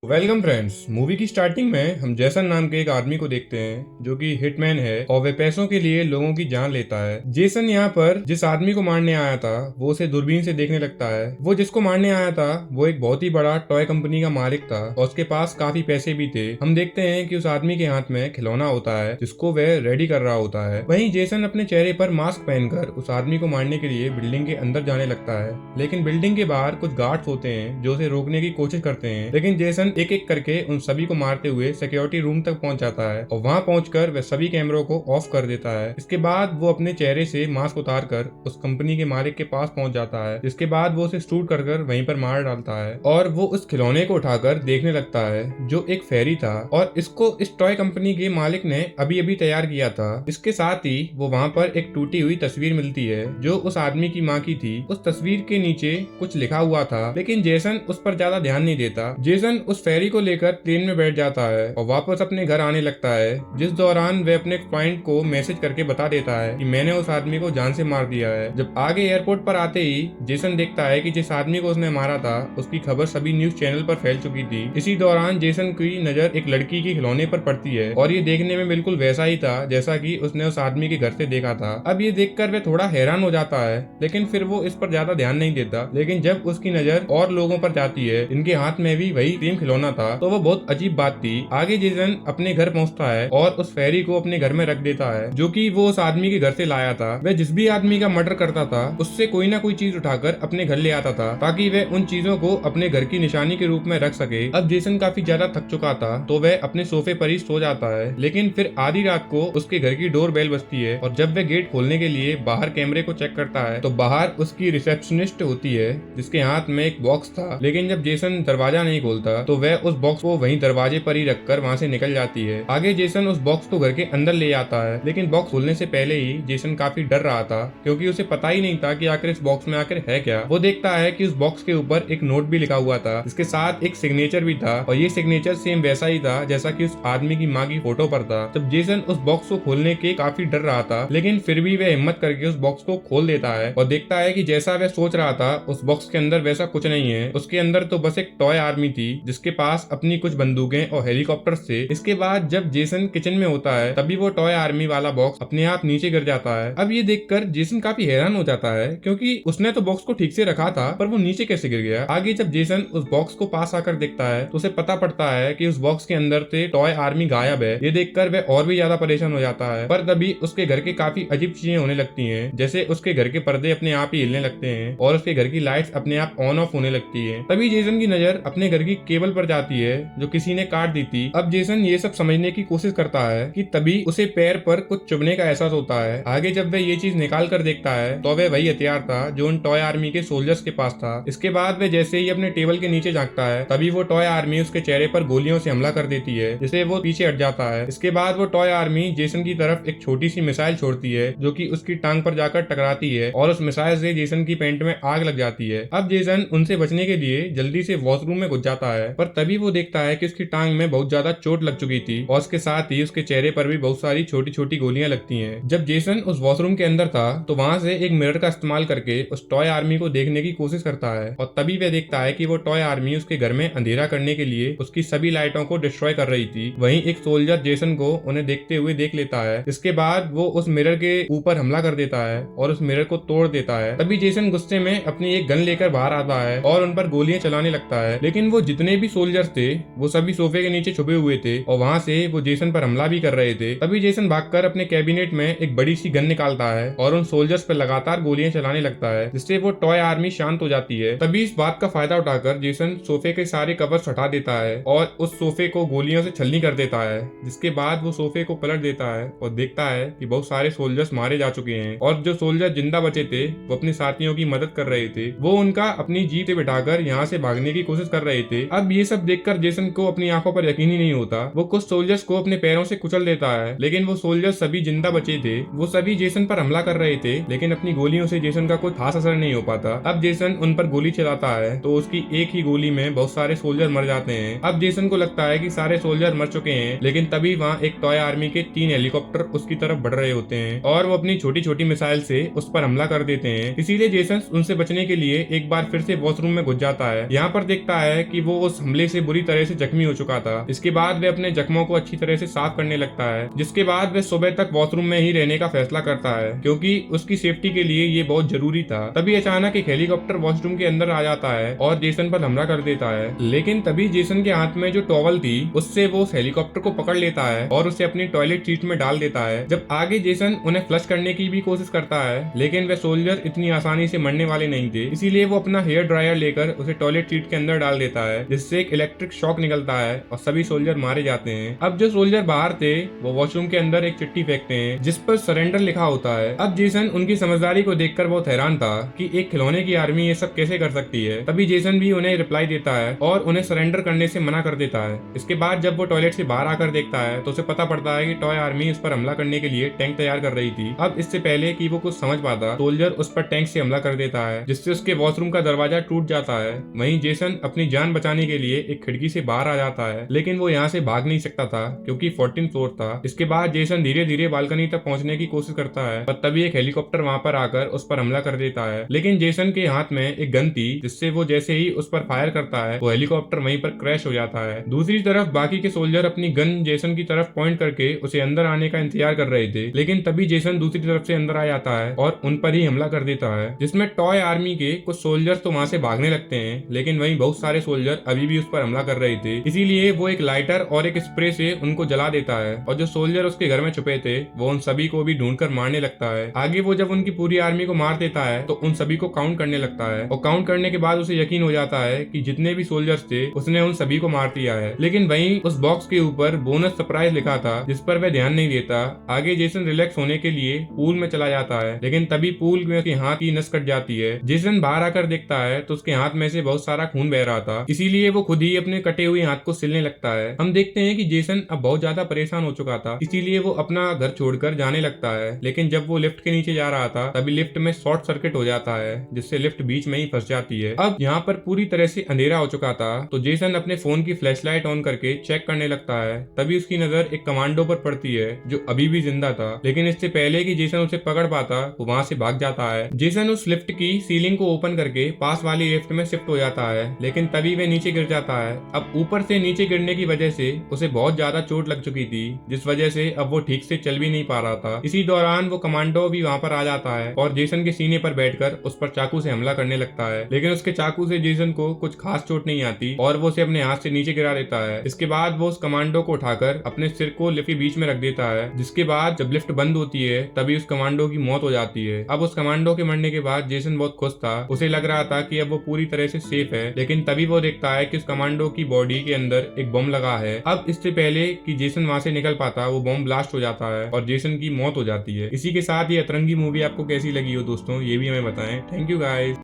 Welcome friends. Movie की starting में हम जैसन नाम के एक आदमी को देखते हैं जो कि हिटमैन है और वह पैसों के लिए लोगों की जान लेता है। जेसन यहाँ पर जिस आदमी को मारने आया था वो उसे दूरबीन से देखने लगता है। वो जिसको मारने आया था वो एक बहुत ही बड़ा टॉय कंपनी का मालिक था और उसके पास काफी पैसे भी थे। हम देखते हैं कि उस आदमी के हाथ में खिलौना होता है जिसको वह रेडी कर रहा होता है। वहीं जेसन अपने चेहरे पर मास्क पहनकर उस आदमी को मारने के लिए बिल्डिंग के अंदर जाने लगता है, लेकिन बिल्डिंग के बाहर कुछ गार्ड्स होते हैं जो उसे रोकने की कोशिश करते हैं। लेकिन जेसन एक एक करके उन सभी को मारते हुए सिक्योरिटी रूम तक पहुंच जाता है और वहां पहुंचकर वह सभी कैमरों को ऑफ कर देता है। इसके बाद वो अपने चेहरे से मास्क उतारकर उस कंपनी के मालिक के पास पहुंच जाता है, जिसके बाद वो उसे शूट कर वहीं पर मार डालता है और वो उस खिलौने को उठाकर देखने लगता है जो एक फेरी था और इसको इस टॉय कंपनी के मालिक ने अभी अभी तैयार किया था। इसके साथ ही वो वहाँ पर एक टूटी हुई तस्वीर मिलती है जो उस आदमी की माँ की थी। उस तस्वीर के नीचे कुछ लिखा हुआ था, लेकिन जेसन उस पर ज्यादा ध्यान नहीं देता। जेसन उस फेरी को लेकर प्लेन में बैठ जाता है और वापस अपने घर आने लगता है, जिस दौरान वह अपने क्लाइंट को मैसेज करके बता देता है कि मैंने उस आदमी को जान से मार दिया है। जब आगे एयरपोर्ट पर आते ही जेसन देखता है कि जिस आदमी को उसने मारा था उसकी खबर सभी न्यूज चैनल पर फैल चुकी थी। इसी दौरान जेसन की नजर एक लड़की के खिलौने पर पड़ती है और ये देखने में बिल्कुल वैसा ही था जैसा कि उसने उस आदमी के घर से देखा था। अब ये देखकर वह थोड़ा हैरान हो जाता है, लेकिन फिर वो इस पर ज्यादा ध्यान नहीं देता। लेकिन जब उसकी नजर और लोगों पर जाती है इनके हाथ में भी वही सेम खिलौना था, तो वो बहुत अजीब बात थी। आगे जेसन अपने घर पहुंचता है और उस फेरी को अपने घर में रख देता है जो कि वो उस आदमी के घर से लाया था। वह जिस भी आदमी का मर्डर करता था उससे कोई ना कोई चीज उठाकर अपने घर ले आता था ताकि वह उन चीजों को अपने घर की निशानी के रूप में रख सके। अब जेसन काफी ज्यादा थक चुका था तो वह अपने सोफे पर ही सो जाता है, लेकिन फिर आधी रात को उसके घर की डोर बेल बजती है और जब वह गेट खोलने के लिए बाहर कैमरे को चेक करता है तो बाहर उसकी रिसेप्शनिस्ट होती है जिसके हाथ में एक बॉक्स था। लेकिन जब जेसन दरवाजा नहीं खोलता तो वह उस बॉक्स को वहीं दरवाजे पर ही रखकर वहां से निकल जाती है। आगे जेसन उस बॉक्स को घर के अंदर ले आता है, लेकिन बॉक्स खोलने से पहले ही जेसन काफी डर रहा था क्योंकि उसे पता ही नहीं था कि आखिर इस बॉक्स में आखिर है क्या। वो देखता है कि उस बॉक्स के ऊपर एक नोट भी लिखा हुआ था जिसके साथ एक सिग्नेचर भी था और ये सिग्नेचर सेम वैसा ही था जैसा कि उस आदमी की माँ की फोटो पर था। जब जेसन उस बॉक्स को खोलने के काफी डर रहा था, लेकिन फिर भी वह हिम्मत करके उस बॉक्स को खोल देता है और देखता है कि जैसा वह सोच रहा था उस बॉक्स के अंदर वैसा कुछ नहीं है। उसके अंदर तो बस एक टॉय आर्मी थी जिसके पास अपनी कुछ बंदूकें और हेलीकॉप्टर थे। इसके बाद जब जेसन किचन में होता है तभी वो टॉय आर्मी वाला बॉक्स अपने आप नीचे गिर जाता है। अब ये देखकर जेसन काफी हैरान हो जाता है क्योंकि उसने तो बॉक्स को ठीक से रखा था पर वो नीचे कैसे गिर गया। आगे जब जेसन उस बॉक्स को पास आकर देखता है तो उसे पता पड़ता है कि उस बॉक्स के अंदर से टॉय आर्मी गायब है। ये देखकर वह और भी ज्यादा परेशान हो जाता है, पर तभी उसके घर के काफी अजीब चीजें होने लगती हैं, जैसे उसके घर के पर्दे अपने आप ही हिलने लगते हैं और उसके घर की लाइट्स अपने आप ऑन ऑफ होने लगती है। तभी जेसन की नजर अपने घर की केबल पर जाती है जो किसी ने काट दी थी। अब जेसन ये सब समझने की कोशिश करता है कि तभी उसे पैर पर कुछ चुभने का एहसास होता है। आगे जब वह ये चीज निकाल कर देखता है तो वह वही हथियार था जो उन टॉय आर्मी के सोल्जर्स के पास था। इसके बाद वह जैसे ही अपने टेबल के नीचे झांकता है तभी वो टॉय आर्मी उसके चेहरे पर गोलियों से हमला कर देती है, जिससे वो पीछे हट जाता है। इसके बाद वो टॉय आर्मी जेसन की तरफ एक छोटी सी मिसाइल छोड़ती है जो कि उसकी टांग पर जाकर टकराती है और उस मिसाइल से जेसन की पैंट में आग लग जाती है। अब जेसन उनसे बचने के लिए जल्दी से वॉशरूम में घुस जाता है, पर तभी वो देखता है कि उसकी टांग में बहुत ज्यादा चोट लग चुकी थी और उसके साथ ही उसके चेहरे पर भी बहुत सारी छोटी छोटी गोलियां लगती हैं। जब जेसन उस वॉशरूम के अंदर था तो वहां से एक मिरर का इस्तेमाल करके उस टॉय आर्मी को देखने की कोशिश करता है और तभी वह देखता है कि वो टॉय आर्मी उसके घर में अंधेरा करने के लिए उसकी सभी लाइटों को डिस्ट्रॉय कर रही थी। वहीं एक सोल्जर जेसन को उन्हें देखते हुए देख लेता है। इसके बाद वो उस मिरर के ऊपर हमला कर देता है और उस मिरर को तोड़ देता है। तभी जेसन गुस्से में अपनी एक गन लेकर बाहर आता है और उन पर गोलियां चलाने लगता है, लेकिन वो जितने भी सोल्जर्स थे वो सभी सोफे के नीचे छुपे हुए थे और वहां से वो जेसन पर हमला भी कर रहे थे। तभी जेसन भागकर अपने कैबिनेट में एक बड़ी सी गन निकालता है और उन सोल्जर्स पर लगातार गोलियां चलाने लगता है, जिससे वो टॉय आर्मी शांत हो जाती है। तभी इस बात का फायदा उठाकर जेसन सोफे के सारे कवर्स हटा देता है और उस सोफे को गोलियों से छलनी कर देता है, जिसके बाद वो सोफे को पलट देता है और देखता है कि बहुत सारे सोल्जर्स मारे जा चुके हैं और जो सोल्जर जिंदा बचे थे वो अपने साथियों की मदद कर रहे थे। वो उनका अपनी जीप से बिठाकर यहाँ से भागने की कोशिश कर रहे थे। अब ये सब देखकर जेसन को अपनी आंखों पर यकीन ही नहीं होता। वो कुछ सोल्जर्स को अपने पैरों से कुचल देता है, लेकिन वो सोल्जर्स सभी जिंदा बचे थे। वो सभी जेसन पर हमला कर रहे थे, लेकिन अपनी गोलियों से जेसन का कोई खास असर नहीं हो पाता। अब जेसन उन पर गोली चलाता है तो उसकी एक ही गोली में बहुत सारे सोल्जर मर जाते हैं। अब जेसन को लगता है कि सारे सोल्जर मर चुके हैं, लेकिन तभी वहाँ एक टॉय आर्मी के 3 हेलीकॉप्टर उसकी तरफ बढ़ रहे होते हैं और वो अपनी छोटी छोटी मिसाइल से उस पर हमला कर देते हैं। इसीलिए जेसन उनसे बचने के लिए एक बार फिर से वॉशरूम में घुस जाता है। यहाँ पर देखता है कि वो उस हमले हमले से बुरी तरह से जख्मी हो चुका था। इसके बाद वह अपने जख्मों को अच्छी तरह से साफ करने लगता है, जिसके बाद वह सुबह तक वॉशरूम में ही रहने का फैसला करता है क्योंकि उसकी सेफ्टी के लिए ये बहुत जरूरी था। तभी अचानक एक हेलीकॉप्टर वॉशरूम के अंदर आ जाता है और जेसन पर हमला कर देता है। लेकिन तभी जेसन के हाथ में जो टॉवल थी उससे वो उस हेलीकॉप्टर को पकड़ लेता है और उसे अपनी टॉयलेट सीट में डाल देता है। जब आगे जेसन उन्हें फ्लश करने की भी कोशिश करता है, लेकिन वह सोल्जर इतनी आसानी से मरने वाले नहीं थे, इसीलिए वो अपना हेयर ड्रायर लेकर उसे टॉयलेट सीट के अंदर डाल देता है, जिससे एक इलेक्ट्रिक शॉक निकलता है और सभी सोल्जर मारे जाते हैं। अब जो सोल्जर बाहर थे वो वॉशरूम के अंदर एक चिट्ठी फेंकते हैं जिस पर सरेंडर लिखा होता है। अब जेसन उनकी समझदारी को देखकर बहुत हैरान था कि एक खिलौने की आर्मी ये सब कैसे कर सकती है। तभी जेसन भी उन्हें रिप्लाई देता है और उन्हें सरेंडर करने से मना कर देता है। इसके बाद जब वो टॉयलेट से बाहर आकर देखता है तो उसे पता पड़ता है कि टॉय आर्मी इस पर हमला करने के लिए टैंक तैयार कर रही थी। अब इससे पहले कि वो कुछ समझ पाता, सोल्जर उस पर टैंक से हमला कर देता है, जिससे उसके वॉशरूम का दरवाजा टूट जाता है। वहीं जेसन अपनी जान बचाने के लिए एक खिड़की से बाहर आ जाता है, लेकिन वो यहाँ से भाग नहीं सकता था क्योंकि 14th फ्लोर था। इसके बाद जेसन धीरे धीरे बालकनी तक पहुंचने की कोशिश करता है, पर तभी एक हेलीकॉप्टर वहां पर आकर उस पर हमला कर देता है। लेकिन जेसन के हाथ में एक गन थी, जिससे वो जैसे ही उस पर फायर करता है वो हेलीकॉप्टर वहीं पर क्रैश हो जाता है। दूसरी तरफ बाकी के सोल्जर अपनी गन जेसन की तरफ पॉइंट करके उसे अंदर आने का इंतजार कर रहे थे, लेकिन तभी जेसन दूसरी तरफ से अंदर आ जाता है और उन पर ही हमला कर देता है, जिसमें टॉय आर्मी के कुछ सोल्जर्स तो वहां से भागने लगते हैं, लेकिन वहीं बहुत सारे सोल्जर अभी भी उस पर हमला कर रहे थे। इसीलिए वो एक लाइटर और एक स्प्रे से उनको जला देता है और जो सोल्जर उसके घर में छुपे थे वो उन सभी को भी ढूंढकर मारने लगता है। आगे वो जब उनकी पूरी आर्मी को मार देता है तो उन सभी को काउंट करने लगता है और काउंट करने के बाद उसे यकीन हो जाता है कि जितने भी सोल्जर्स थे उसने उन सभी को मार दिया है। लेकिन वहीं उस बॉक्स के ऊपर बोनस सरप्राइज लिखा था जिस पर वह ध्यान नहीं देता। आगे जेसन रिलैक्स होने के लिए पूल में चला जाता है, लेकिन तभी पूल में उसके हाथ की नस कट जाती है। जेसन बाहर आकर देखता है तो उसके हाथ में से बहुत सारा खून बह रहा था, इसीलिए वो खुद ही अपने कटे हुए हाथ को सिलने लगता है। हम देखते हैं कि जेसन अब बहुत ज्यादा परेशान हो चुका था, इसीलिए वो अपना घर छोड़कर जाने लगता है। लेकिन जब वो लिफ्ट के नीचे जा रहा था तभी लिफ्ट में शॉर्ट सर्किट हो जाता है, जिससे लिफ्ट बीच में ही फंस जाती है। अब यहाँ पर पूरी तरह से अंधेरा हो चुका था तो जेसन अपने फोन की फ्लैशलाइट ऑन करके चेक करने लगता है। तभी उसकी नजर एक कमांडो पर पड़ती है जो अभी भी जिंदा था, लेकिन इससे पहले कि जेसन उसे पकड़ पाता वो वहां से भाग जाता है। जेसन उस लिफ्ट की सीलिंग को ओपन करके पास वाली लिफ्ट में शिफ्ट हो जाता है, लेकिन तभी वह नीचे गिर जाता है। अब ऊपर से नीचे गिरने की वजह से उसे बहुत ज्यादा चोट लग चुकी थी, जिस वजह से अब वो ठीक से चल भी नहीं पा रहा था। इसी दौरान वो कमांडो भी वहां पर आ जाता है और जेसन के सीने पर बैठकर उस पर चाकू से हमला करने लगता है, लेकिन उसके चाकू से जेसन को कुछ खास चोट नहीं आती और वो उसे अपने हाथ से नीचे गिरा देता है। इसके बाद वो उस कमांडो को उठाकर अपने सिर को लिफ्ट के बीच में रख देता है, जिसके बाद जब लिफ्ट बंद होती है तभी उस कमांडो की मौत हो जाती है। अब उस कमांडो के मरने के बाद जेसन बहुत खुश था, उसे लग रहा था कि अब वो पूरी तरह से सेफ है, लेकिन तभी वो देखता है कि उस कमांडो की बॉडी के अंदर एक बम लगा है। अब इससे पहले कि जेसन वहां से निकल पाता वो बम ब्लास्ट हो जाता है और जेसन की मौत हो जाती है। इसी के साथ ये अतरंगी मूवी आपको कैसी लगी हो दोस्तों, ये भी हमें बताएं। Thank you guys.